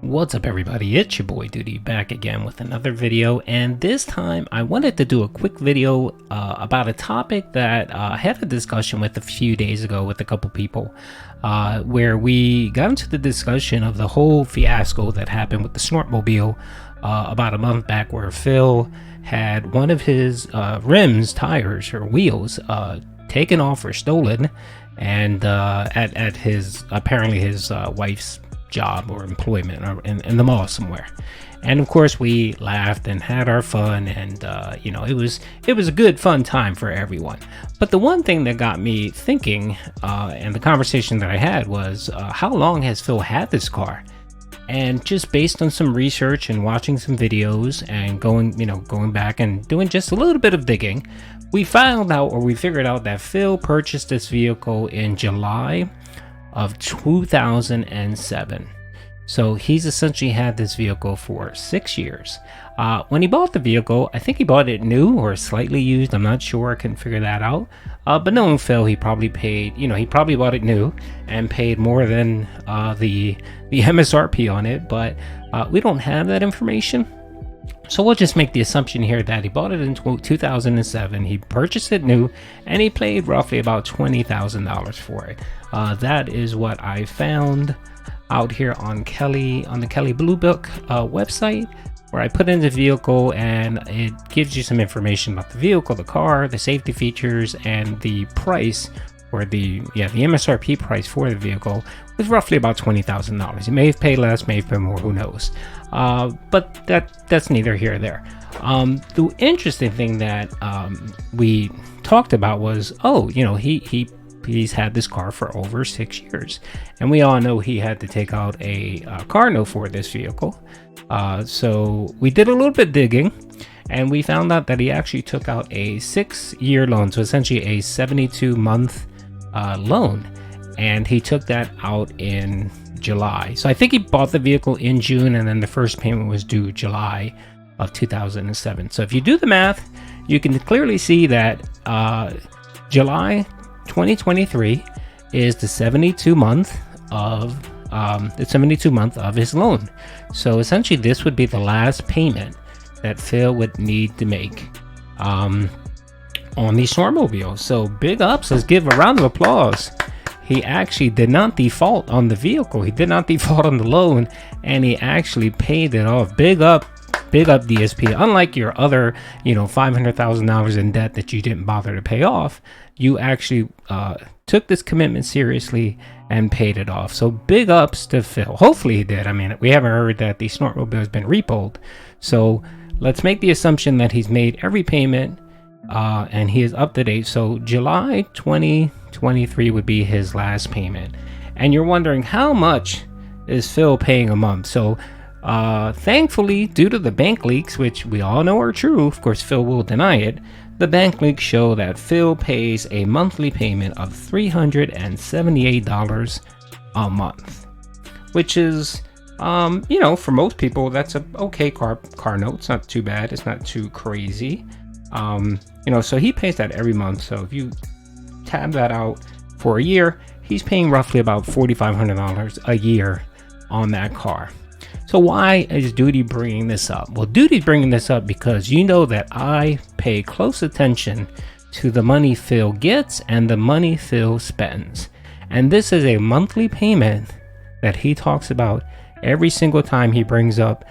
What's up everybody, it's your boy Duty back again with another video, and this time I wanted to do a quick video about a topic that I had a discussion with a few days ago with a couple people where we got into the discussion of the whole fiasco that happened with the Snort mobile about a month back, where Phil had one of his rims, tires, or wheels taken off or stolen, and at his apparently his wife's job or employment or in the mall somewhere. And of course we laughed and had our fun, and you know, it was a good fun time for everyone. But the one thing that got me thinking and the conversation that I had was how long has Phil had this car? And just based on some research and watching some videos and going back and doing just a little bit of digging, we found out, or we figured out, that Phil purchased this vehicle in July of 2007. So he's essentially had this vehicle for 6 years. When he bought the vehicle, I think he bought it new or slightly used. I'm not sure, I couldn't figure that out. But knowing Phil, he probably paid, he probably bought it new and paid more than the MSRP on it, but we don't have that information. So we'll just make the assumption here that he bought it in 2007, he purchased it new, and he paid roughly about $20,000 for it. That is what I found out here on the Kelley Blue Book website, where I put in the vehicle, and it gives you some information about the vehicle, the car, the safety features, and the price, or the MSRP price for the vehicle was roughly about $20,000. He may have paid less, may have paid more, who knows. But that's neither here or there. The interesting thing that we talked about was, he's had this car for over 6 years, and we all know he had to take out a car note for this vehicle. So we did a little bit digging, and we found out that he actually took out a 6-year loan, so essentially a 72-month loan, and he took that out in July. So I think he bought the vehicle in June, and then the first payment was due July of 2007. So if you do the math, you can clearly see that July 2023 is the 72 month of his loan. So essentially this would be the last payment that Phil would need to make on the Snortmobile. So big ups, let's give a round of applause. He actually did not default on the vehicle, he did not default on the loan, and he actually paid it off. Big up DSP. Unlike your other $500,000 in debt that you didn't bother to pay off, you actually took this commitment seriously and paid it off. So big ups to Phil. Hopefully he did. I mean, we haven't heard that the Snortmobile has been repoed, so let's make the assumption that he's made every payment and he is up to date. So July 2023 would be his last payment. And you're wondering, how much is Phil paying a month? So thankfully, due to the bank leaks, which we all know are true, of course Phil will deny it, the bank leaks show that Phil pays a monthly payment of $378 a month, which is for most people that's a okay car note. It's not too bad, it's not too crazy. So he pays that every month. So if you tab that out for a year, he's paying roughly about $4,500 a year on that car. So why is Duty bringing this up? Well, Duty's bringing this up because you know that I pay close attention to the money Phil gets and the money Phil spends. And this is a monthly payment that he talks about every single time he brings up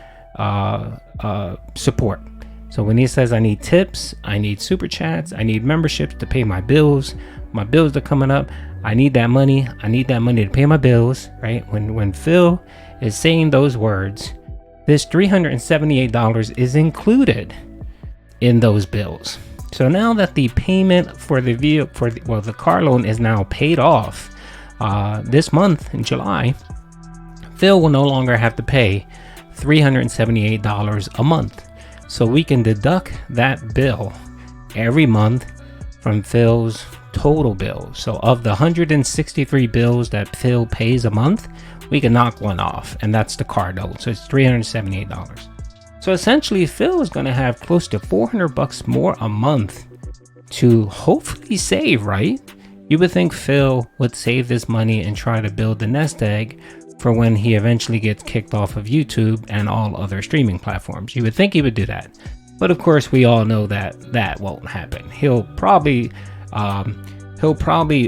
support. So when he says, I need tips, I need super chats, I need memberships to pay my bills are coming up, I need that money to pay my bills, right? When Phil is saying those words, this $378 is included in those bills. So now that the payment for the vehicle, the car loan is now paid off this month in July, Phil will no longer have to pay $378 a month. So we can deduct that bill every month from Phil's total bills. So of the 163 bills that Phil pays a month, we can knock one off, and that's the car note. So it's $378. So essentially Phil is going to have close to $400 more a month to hopefully save, right? You would think Phil would save this money and try to build the nest egg for when he eventually gets kicked off of YouTube and all other streaming platforms. You would think he would do that, but of course we all know that that won't happen. He'll probably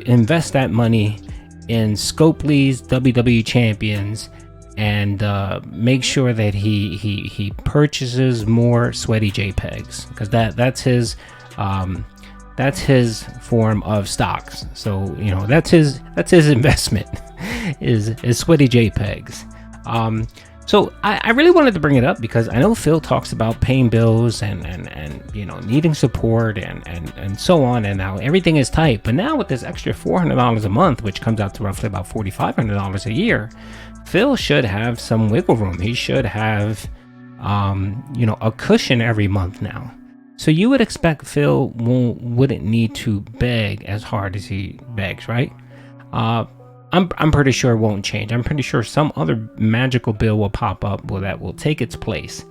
invest that money in Scopely's WWE champions and make sure that he purchases more sweaty JPEGs, because that's his form of stocks. So you know, that's his investment is sweaty JPEGs. So I really wanted to bring it up because I know Phil talks about paying bills and you know, needing support and so on, and now everything is tight. But now with this extra $400 a month, which comes out to roughly about $4,500 a year, Phil should have some wiggle room. He should have you know, a cushion every month now. So you would expect Phil wouldn't need to beg as hard as he begs, right? I'm pretty sure it won't change. I'm pretty sure some other magical bill will pop up that will take its place.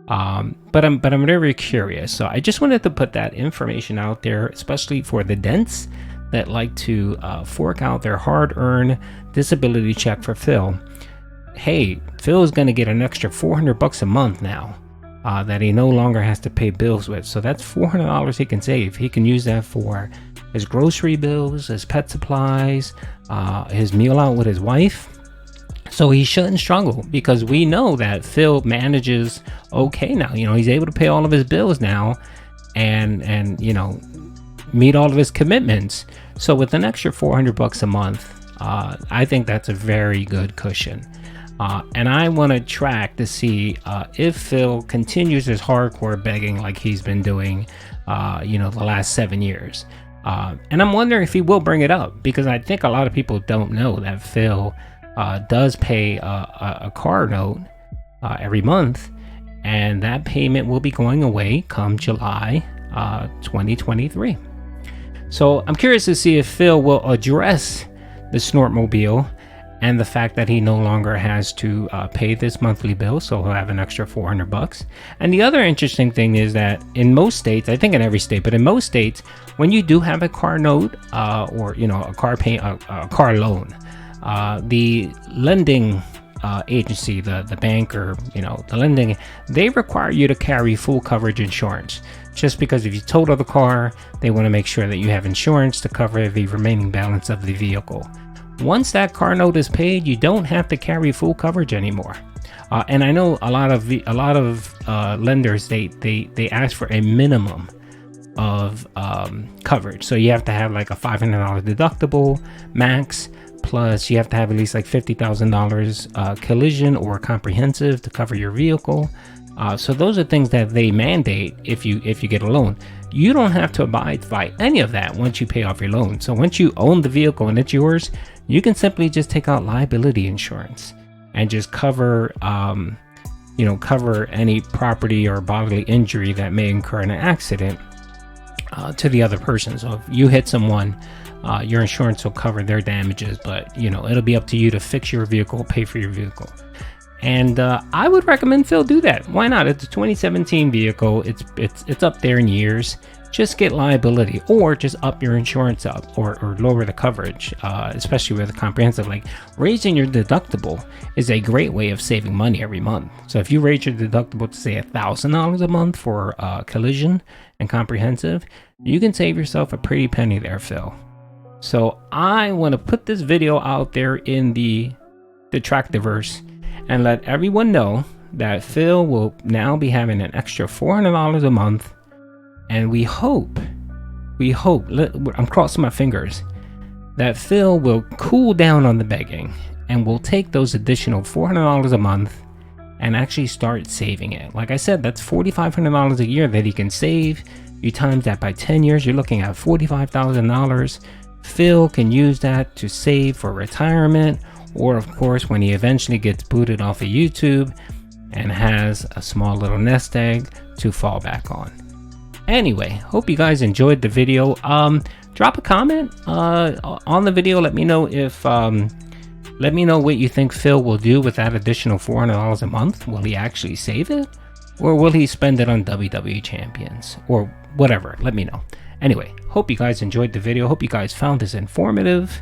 But I'm very curious. So I just wanted to put that information out there, especially for the dents that like to fork out their hard-earned disability check for Phil. Hey, Phil is going to get an extra $400 a month now that he no longer has to pay bills with. So that's $400 he can save. He can use that for his grocery bills, his pet supplies, his meal out with his wife. So he shouldn't struggle, because we know that Phil manages okay now. You know, he's able to pay all of his bills now and you know, meet all of his commitments. So with an extra $400 a month, I think that's a very good cushion. And I want to track to see if Phil continues his hardcore begging like he's been doing, you know, the last 7 years. And I'm wondering if he will bring it up, because I think a lot of people don't know that Phil does pay a car note every month, and that payment will be going away come July 2023. So I'm curious to see if Phil will address the Snortmobile and the fact that he no longer has to pay this monthly bill, so he'll have an extra $400. And the other interesting thing is that in most states, I think in every state, but in most states, when you do have a car note or you know, a car loan, the lending agency, the bank, or you know, the lending, they require you to carry full coverage insurance. Just because if you total the car, they want to make sure that you have insurance to cover the remaining balance of the vehicle. Once that car note is paid, you don't have to carry full coverage anymore. And I know a lot of lenders, they ask for a minimum of coverage. So you have to have like a $500 deductible max, plus you have to have at least like $50,000 collision or comprehensive to cover your vehicle. So those are things that they mandate if you get a loan. You don't have to abide by any of that once you pay off your loan. So once you own the vehicle and it's yours, you can simply just take out liability insurance and just cover, you know, cover any property or bodily injury that may incur in an accident to the other person. So if you hit someone, your insurance will cover their damages, but you know, it'll be up to you to fix your vehicle, pay for your vehicle. And I would recommend Phil do that. Why not? It's a 2017 vehicle. It's up there in years. Just get liability, or just up your insurance up, or lower the coverage, especially with a comprehensive. Like raising your deductible is a great way of saving money every month. So if you raise your deductible to say $1,000 a month for collision and comprehensive, you can save yourself a pretty penny there, Phil. So I want to put this video out there in the Tractiverse and let everyone know that Phil will now be having an extra $400 a month. And we hope, I'm crossing my fingers, that Phil will cool down on the begging and will take those additional $400 a month and actually start saving it. Like I said, that's $4,500 a year that he can save. You times that by 10 years, you're looking at $45,000. Phil can use that to save for retirement, or of course, when he eventually gets booted off of YouTube and has a small little nest egg to fall back on. Anyway, hope you guys enjoyed the video. Drop a comment on the video. Let me know if let me know what you think Phil will do with that additional $400 a month. Will he actually save it, or will he spend it on WWE champions or whatever? Let me know. Anyway, hope you guys enjoyed the video. Hope you guys found this informative.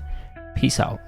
Peace out.